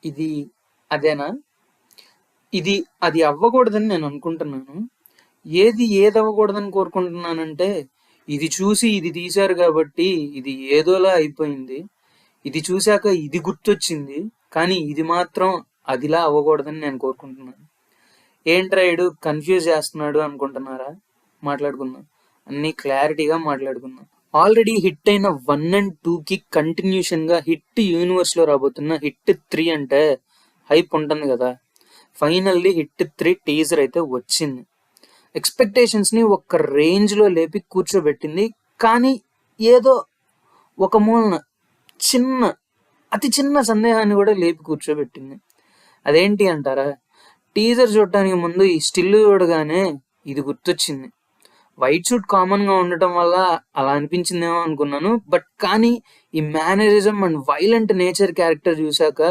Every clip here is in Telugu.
ఇది అదేనా? ఇది అది అవ్వకూడదని నేను అనుకుంటున్నాను. ఏది అవ్వకూడదని కోరుకుంటున్నానంటే, ఇది చూసి ఇది తీశారు కాబట్టి ఇది ఏదోలా అయిపోయింది. ఇది చూశాక ఇది గుర్తొచ్చింది. కానీ ఇది మాత్రం అదిలా అవ్వకూడదని నేను కోరుకుంటున్నాను. ఏంట్రా ఈడు కన్‌ఫ్యూజ్ చేస్తున్నాడు అనుకుంటున్నారా? మాట్లాడుకుందాం. అన్నీ క్లారిటీగా మాట్లాడుకుందాం. ఆల్రెడీ హిట్ అయిన 1 అండ్ 2కి కంటిన్యూషన్‌గా హిట్ యూనివర్స్‌లో రాబోతున్న హిట్ 3 అంటే హైప్ ఉంటుంది కదా! ఫైనల్లీ హిట్ 3 టీజర్ అయితే వచ్చింది. ఎక్స్‌పెక్టేషన్స్‌ని ఒక రేంజ్‌లో లేపి కూర్చోబెట్టింది. కానీ ఏదో ఒక మూలన అతి చిన్న సందేహాన్ని కూడా లేపి కూర్చోబెట్టింది. అదేంటి అంటారా? టీజర్ చూడటానికి ముందు ఈ స్టిల్ చూడగానే ఇది గుర్తొచ్చింది. వైట్ షూట్ కామన్‌గా ఉండటం వల్ల అలా అనిపించిందేమో అనుకున్నాను. కానీ ఈ mannerism and violent nature character చూశాక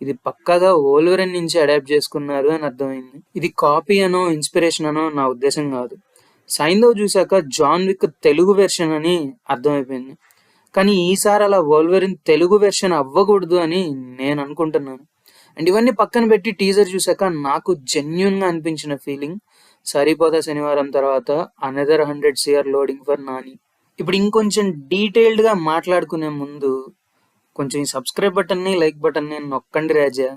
ఇది పక్కాగా వోల్వరిన్ నుంచి అడాప్ట్ చేసుకున్నారు అని అర్థమైంది. ఇది కాపీ అనో, ఇన్స్పిరేషన్ అనో నా ఉద్దేశం కాదు. సైంధవ్ చూశాక జాన్ విక్ తెలుగు వెర్షన్ అని అర్థమైపోయింది. కానీ ఈసారి అలా వోల్వరిన్ తెలుగు వెర్షన్ అవ్వకూడదు అని నేను అనుకుంటున్నాను. అండ్ ఇవన్నీ పక్కన పెట్టి టీజర్ చూశాక నాకు జెన్యూన్‌గా అనిపించిన ఫీలింగ్, సరిపోదా శనివారం తర్వాత another 100 CR loading for Nani. ఇప్పుడు ఇంకొంచెం డీటెయిల్డ్‌గా మాట్లాడుకునే ముందు కొంచెం ఈ సబ్స్క్రైబ్ బటన్ని, లైక్ బటన్ని నొక్కండి రాజా.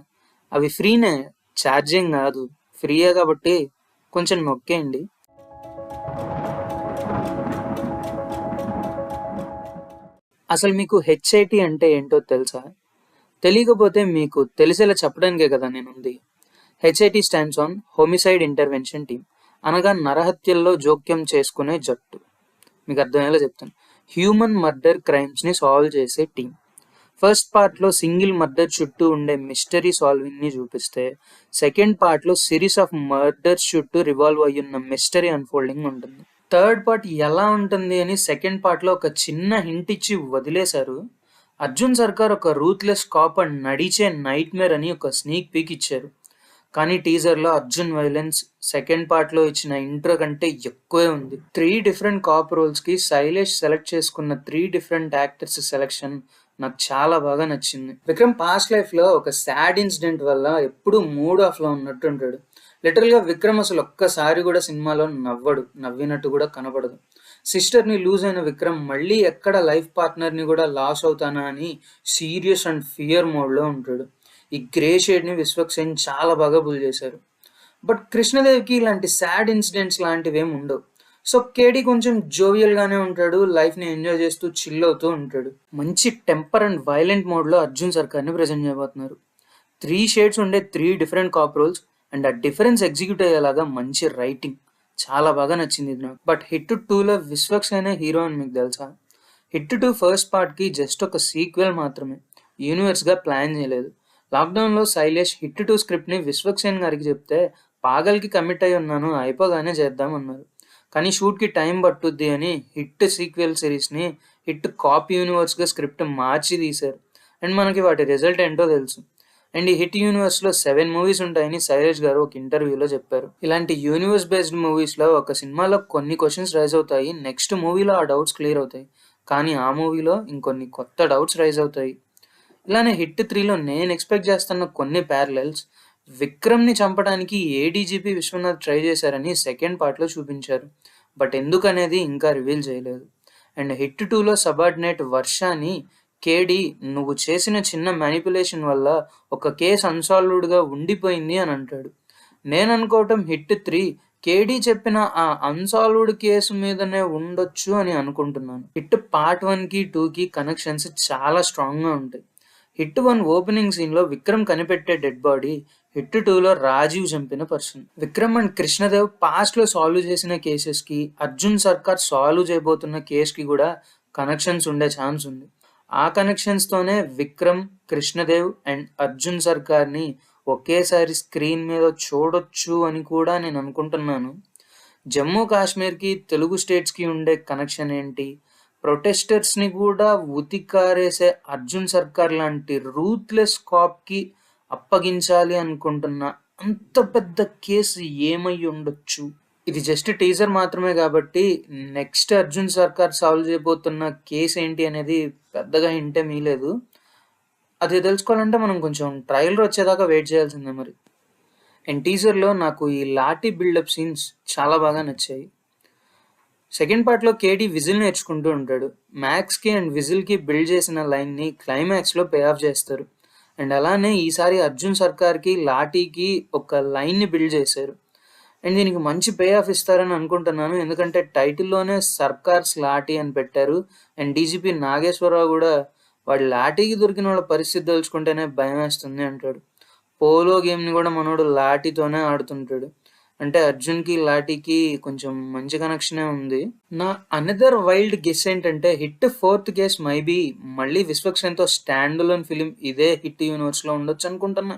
అవి ఫ్రీనే, ఛార్జింగ్ కాదు. ఫ్రీయే కాబట్టి కొంచెం నొక్కేయండి. అసలు మీకు హెచ్ఐటి అంటే ఏంటో తెలుసా? తెలియకపోతే మీకు తెలిసేలా చెప్పడానికే కదా నేనుంది. HIT stands on homicide intervention team, అనగా నరహత్యల్లో జోక్యం చేసుకునే జట్టు. మీకు అర్థమయ్యేలా చెప్తాను. హ్యూమన్ మర్డర్ క్రైమ్స్ని సాల్వ్ చేసే టీం. ఫస్ట్ పార్ట్లో సింగిల్ మర్డర్ చుట్టూ ఉండే మిస్టరీ సాల్వింగ్ని చూపిస్తే, సెకండ్ పార్ట్లో సిరీస్ ఆఫ్ మర్డర్స్ చుట్టూ రివాల్వ్ అయ్యున్న మిస్టరీ అన్ఫోల్డింగ్ ఉంటుంది. థర్డ్ పార్ట్ ఎలా ఉంటుంది అని సెకండ్ పార్ట్లో ఒక చిన్న హింట్ ఇచ్చి వదిలేశారు. అర్జున్ సర్కార్ ఒక రూత్లెస్ కాప్ అండ్ నడిచే నైట్ మేర్ అని ఒక స్నీక్ పీక్ ఇచ్చారు. కానీ టీజర్లో అర్జున్ వైలెన్స్ సెకండ్ పార్ట్లో ఇచ్చిన ఇంట్రో కంటే ఎక్కువే ఉంది. 3 డిఫరెంట్ కాప్ రోల్స్కి శైలేష్ సెలెక్ట్ చేసుకున్న 3 డిఫరెంట్ యాక్టర్స్ సెలెక్షన్ నాకు చాలా బాగా నచ్చింది. విక్రమ్ పాస్ట్ లైఫ్లో ఒక సాడ్ ఇన్సిడెంట్ వల్ల ఎప్పుడూ మూడ్ ఆఫ్లో ఉన్నట్టు ఉంటాడు. లిటరల్గా విక్రమ్ అసలు ఒక్కసారి కూడా సినిమాలో నవ్వినట్టు కూడా కనపడదు. సిస్టర్ని లూజ్ అయిన విక్రమ్ మళ్ళీ ఎక్కడ లైఫ్ పార్ట్నర్ని కూడా లాస్ అవుతానా అని సీరియస్ అండ్ ఫియర్ మోడ్లో ఉంటాడు. ఈ గ్రే షేడ్ని విశ్వక్సేన్ చాలా బాగా బుల్ చేశారు. బట్ కృష్ణదేవ్కి ఇలాంటి సాడ్ ఇన్సిడెంట్స్ లాంటివి ఏమి ఉండవు. సో కేడీ కొంచెం జోవియల్గానే ఉంటాడు, లైఫ్ని ఎంజాయ్ చేస్తూ చిల్ అవుతూ ఉంటాడు. మంచి టెంపర్ అండ్ వైలెంట్ మోడ్లో అర్జున్ సర్కార్ని ప్రజెంట్ చేయబోతున్నారు. 3 షేడ్స్ ఉండే 3 డిఫరెంట్ కాప్ రోల్స్ అండ్ ఆ డిఫరెన్స్ ఎగ్జిక్యూట్ అయ్యేలాగా మంచి రైటింగ్, చాలా బాగా నచ్చింది ఇది నాకు. బట్ హిట్ 2లో విశ్వక్సేనే హీరో అని మీకు తెలుసా? హిట్ 2 ఫస్ట్ పార్ట్కి జస్ట్ ఒక సీక్వెల్ మాత్రమే, యూనివర్స్గా ప్లాన్ చేయలేదు. లాక్డౌన్లో శైలేష్ హిట్ 2 స్క్రిప్ట్ని విశ్వక్సేన్ గారికి చెప్తే పాగల్కి కమిట్ అయి ఉన్నాను, అయిపోగానే చేద్దామన్నారు. కానీ షూట్కి టైం పట్టుద్ది అని హిట్ సీక్వెల్ సిరీస్ని హిట్ కాప్ యూనివర్స్గా స్క్రిప్ట్ మార్చి తీశారు. అండ్ మనకి వాటి రిజల్ట్ ఏంటో తెలుసు. అండ్ ఈ హిట్ యూనివర్స్లో 7 మూవీస్ ఉంటాయని శైలేష్ గారు ఒక ఇంటర్వ్యూలో చెప్పారు. ఇలాంటి యూనివర్స్ బేస్డ్ మూవీస్లో ఒక సినిమాలో కొన్ని క్వశ్చన్స్ రైజ్ అవుతాయి, నెక్స్ట్ మూవీలో ఆ డౌట్స్ క్లియర్ అవుతాయి. కానీ ఆ మూవీలో ఇంకొన్ని కొత్త డౌట్స్ రైజ్ అవుతాయి. ఇలానే హిట్ 3లో నేను ఎక్స్పెక్ట్ చేస్తున్న కొన్ని ప్యారలల్స్, విక్రమ్ని చంపడానికి ఏడీజీపీ విశ్వనాథ్ ట్రై చేశారని సెకండ్ పార్ట్లో చూపించారు. బట్ ఎందుకనేది ఇంకా రివీల్ చేయలేదు. అండ్ హిట్ 2లో సబార్డినేట్ వర్షాని కేడి నువ్వు చేసిన చిన్న మ్యానిపులేషన్ వల్ల ఒక కేసు అన్సాల్వ్డ్గా ఉండిపోయింది అని అంటాడు. నేను అనుకోవటం హిట్ 3 కేడి చెప్పిన ఆ అన్సాల్వ్డ్ కేసు మీదనే ఉండొచ్చు అని అనుకుంటున్నాను. హిట్ పార్ట్ 1కి 2కి కనెక్షన్స్ చాలా స్ట్రాంగ్గా ఉంటాయి. హిట్ 1 ఓపెనింగ్ సీన్లో విక్రమ్ కనిపెట్టే డెడ్ బాడీ, హిట్ 2లో రాజీవ్ చంపిన పర్సన్. విక్రమ్ అండ్ కృష్ణదేవ్ పాస్ట్లో సాల్వ్ చేసిన కేసెస్కి అర్జున్ సర్కార్ సాల్వ్ చేయబోతున్న కేసుకి కూడా కనెక్షన్స్ ఉండే ఛాన్స్ ఉంది. ఆ కనెక్షన్స్తోనే విక్రమ్, కృష్ణదేవ్ అండ్ అర్జున్ సర్కార్ని ఒకేసారి స్క్రీన్ మీద చూడొచ్చు అని కూడా నేను అనుకుంటున్నాను. జమ్మూ కాశ్మీర్కి తెలుగు స్టేట్స్కి ఉండే కనెక్షన్ ఏంటి? ప్రొటెస్టర్స్ని కూడా ఉతికారేసే అర్జున్ సర్కార్ లాంటి రూత్లెస్ కాప్కి అప్పగించాలి అనుకుంటున్న అంత పెద్ద కేసు ఏమై ఉండొచ్చు? ఇది జస్ట్ టీజర్ మాత్రమే కాబట్టి నెక్స్ట్ అర్జున్ సర్కార్ సాల్వ్ చేయబోతున్న కేసు ఏంటి అనేది పెద్దగా హింటే మీలేదు. అది తెలుసుకోవాలంటే మనం కొంచెం ట్రైలర్ వచ్చేదాకా వెయిట్ చేయాల్సిందే మరి. అండ్ టీజర్లో నాకు ఈ లాఠీ బిల్డప్ సీన్స్ చాలా బాగా నచ్చాయి. సెకండ్ పార్ట్లో కేటీ విజిల్ నేర్చుకుంటూ ఉంటాడు. మ్యాక్స్కి అండ్ విజిల్కి బిల్డ్ చేసిన లైన్ని క్లైమాక్స్లో పే ఆఫ్ చేస్తారు. అండ్ అలానే ఈసారి అర్జున్ సర్కార్కి లాఠీకి ఒక లైన్ని బిల్డ్ చేశారు. అండ్ దీనికి మంచి పే ఆఫ్ ఇస్తారని అనుకుంటున్నాను, ఎందుకంటే టైటిల్లోనే సర్కార్స్ లాఠీ అని పెట్టారు. అండ్ డీజీపీ నాగేశ్వరరావు కూడా వాడి లాఠీకి దొరికిన వాళ్ళ పరిస్థితి తలుచుకుంటేనే భయం వేస్తుంది అంటాడు. పోలో గేమ్ని కూడా మనోడు లాఠీతోనే ఆడుతుంటాడు. అంటే అర్జున్కి లాఠీకి కొంచెం మంచి కనెక్షనే ఉంది. నా అనదర్ వైల్డ్ గెస్ ఏంటంటే హిట్ ఫోర్త్ గెస్ మైబీ మళ్ళీ విశ్వక్సేన్తో స్టాండ్ అలోన్ ఫిలిం ఇదే హిట్ యూనివర్స్లో ఉండొచ్చు అనుకుంటున్నా.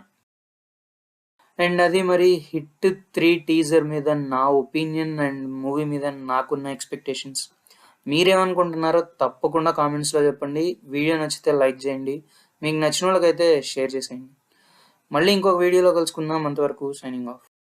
అండ్ అది మరి హిట్ 3 టీజర్ మీద నా ఒపీనియన్ అండ్ మూవీ మీద నాకున్న ఎక్స్పెక్టేషన్స్. మీరేమనుకుంటున్నారో తప్పకుండా కామెంట్స్లో చెప్పండి. వీడియో నచ్చితే లైక్ చేయండి, మీకు నచ్చిన వాళ్ళకైతే షేర్ చేసేయండి. మళ్ళీ ఇంకొక వీడియోలో కలుసుకుందాం. అంతవరకు సైనింగ్ ఆఫ్.